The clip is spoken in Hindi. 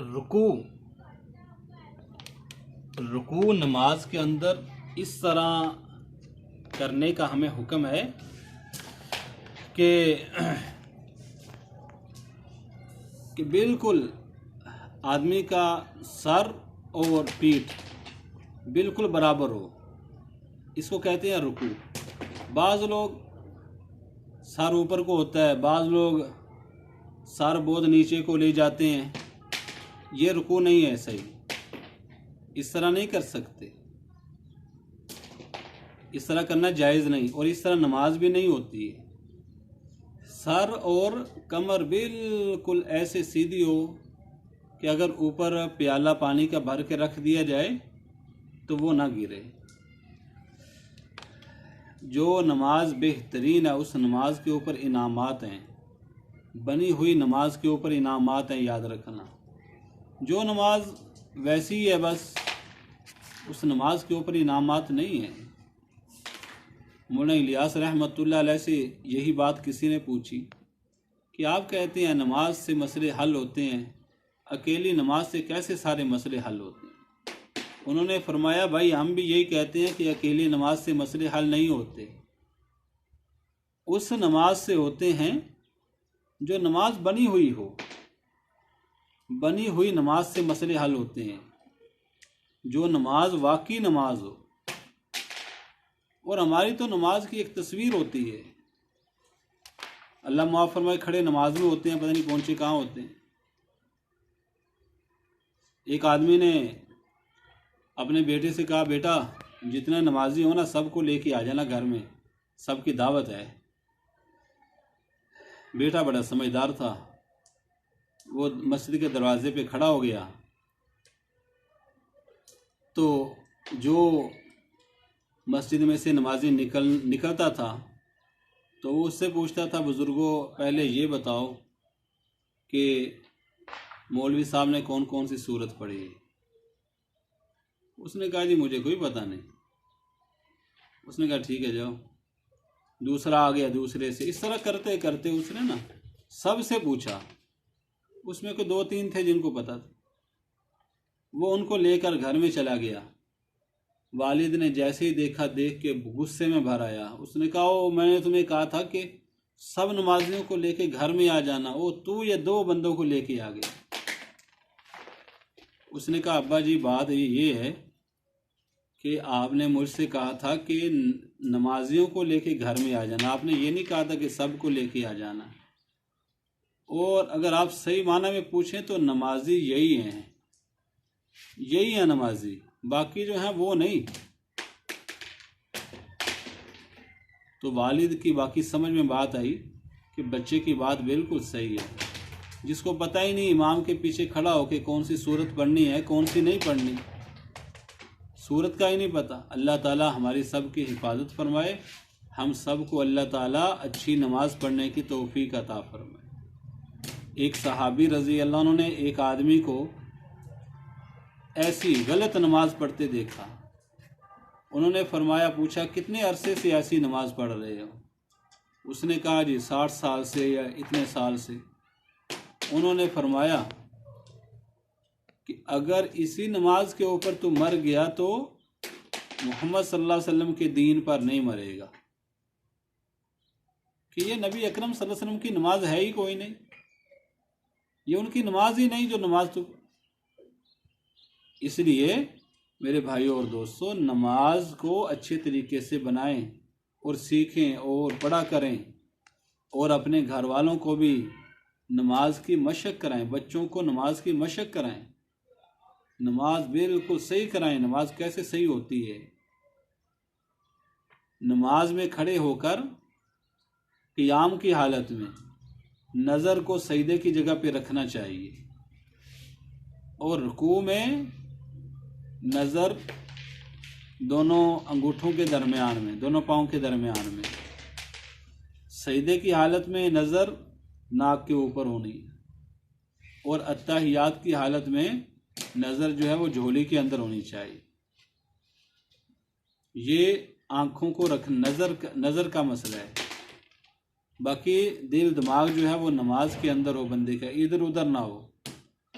रुकू रुकू नमाज के अंदर इस तरह करने का हमें हुक्म है कि बिल्कुल आदमी का सर और पीठ बिल्कुल बराबर हो। इसको कहते हैं रुकू। बाज़ लोग सर ऊपर को होता है, बाज़ लोग सर बहुत नीचे को ले जाते हैं। ये रुकू नहीं है सही, इस तरह नहीं कर सकते, इस तरह करना जायज़ नहीं, और इस तरह नमाज भी नहीं होती है। सर और कमर बिल्कुल ऐसे सीधी हो कि अगर ऊपर प्याला पानी का भर के रख दिया जाए तो वो ना गिरे। जो नमाज बेहतरीन है उस नमाज के ऊपर इनामात हैं, बनी हुई नमाज के ऊपर इनामात हैं, याद रखना। जो नमाज वैसी है बस उस नमाज के ऊपर इनामात नहीं है। मौलाना इलियास रहमतुल्लाह अलैह से यही बात किसी ने पूछी कि आप कहते हैं नमाज से मसले हल होते हैं, अकेली नमाज से कैसे सारे मसले हल होते हैं? उन्होंने फरमाया, भाई हम भी यही कहते हैं कि अकेली नमाज से मसले हल नहीं होते, उस नमाज से होते हैं जो नमाज बनी हुई हो। बनी हुई नमाज से मसले हल होते हैं, जो नमाज वाकई नमाज हो। और हमारी तो नमाज की एक तस्वीर होती है। अल्लाह माफ़ फरमाए, खड़े नमाज में होते हैं, पता नहीं पहुंचे कहाँ होते हैं। एक आदमी ने अपने बेटे से कहा, बेटा जितने नमाजी हो ना सबको लेके आ जाना घर में, सबकी दावत है। बेटा बड़ा समझदार था, वो मस्जिद के दरवाजे पे खड़ा हो गया तो जो मस्जिद में से नमाजी निकलता था तो वो उससे पूछता था, बुज़ुर्गों पहले ये बताओ कि मौलवी साहब ने कौन कौन सी सूरत पढ़ी है? उसने कहा, जी मुझे कोई पता नहीं। उसने कहा, ठीक है जाओ। दूसरा आ गया, दूसरे से, इस तरह करते करते उसने ना सबसे पूछा। उसमें को 2-3 थे जिनको पता था। वो उनको लेकर घर में चला गया। वालिद ने जैसे ही देखा, देख के गुस्से में भर आया। उसने कहा, ओ मैंने तुम्हें कहा था कि सब नमाजियों को लेके घर में आ जाना, ओ तू ये 2 बंदों को लेके आ गया। उसने कहा, अब्बा जी बात ये है कि आपने मुझसे कहा था कि नमाजियों को लेके घर में आ जाना, आपने ये नहीं कहा था कि सबको लेके आ जाना। और अगर आप सही माना में पूछें तो नमाजी यही हैं, यही है नमाजी, बाकी जो है वो नहीं। तो वालिद की बाकी समझ में बात आई कि बच्चे की बात बिल्कुल सही है। जिसको पता ही नहीं इमाम के पीछे खड़ा होके कौन सी सूरत पढ़नी है कौन सी नहीं पढ़नी, सूरत का ही नहीं पता। अल्लाह ताला हमारी सब की हिफाजत फरमाए, हम सब को अल्लाह ताला अच्छी नमाज पढ़ने की तौफीक अता फरमाए। एक सहाबी रज़ी अल्लाह अन्हु ने एक आदमी को ऐसी गलत नमाज पढ़ते देखा। उन्होंने फरमाया, पूछा कितने अरसे से ऐसी नमाज पढ़ रहे हो? उसने कहा, जी 60 साल से या इतने साल से। उन्होंने फरमाया कि अगर इसी नमाज के ऊपर तू मर गया तो मोहम्मद सल्लल्लाहु अलैहि वसल्लम के दीन पर नहीं मरेगा, कि ये नबी अकरम सल्लल्लाहु अलैहि वसल्लम की नमाज है ही कोई नहीं, ये उनकी नमाज ही नहीं जो नमाज तू। इसलिए मेरे भाइयों और दोस्तों, नमाज को अच्छे तरीके से बनाएं और सीखें और पढ़ा करें, और अपने घर वालों को भी नमाज की मशक कराएं, बच्चों को नमाज की मशक कराएं, नमाज बिल्कुल सही कराएं। नमाज कैसे सही होती है? नमाज में खड़े होकर क़ियाम की हालत में नज़र को सजदे की जगह पे रखना चाहिए, और रुकू में नज़र दोनों अंगूठों के दरमियान में, दोनों पाँव के दरमियान में। सजदे की हालत में नज़र नाक के ऊपर होनी है, और अत्तहियात की हालत में नज़र जो है वो झोली के अंदर होनी चाहिए। ये आँखों को रख नज़र का मसला है। बाकी दिल दिमाग जो है वो नमाज के अंदर हो, बंदे का इधर उधर ना हो।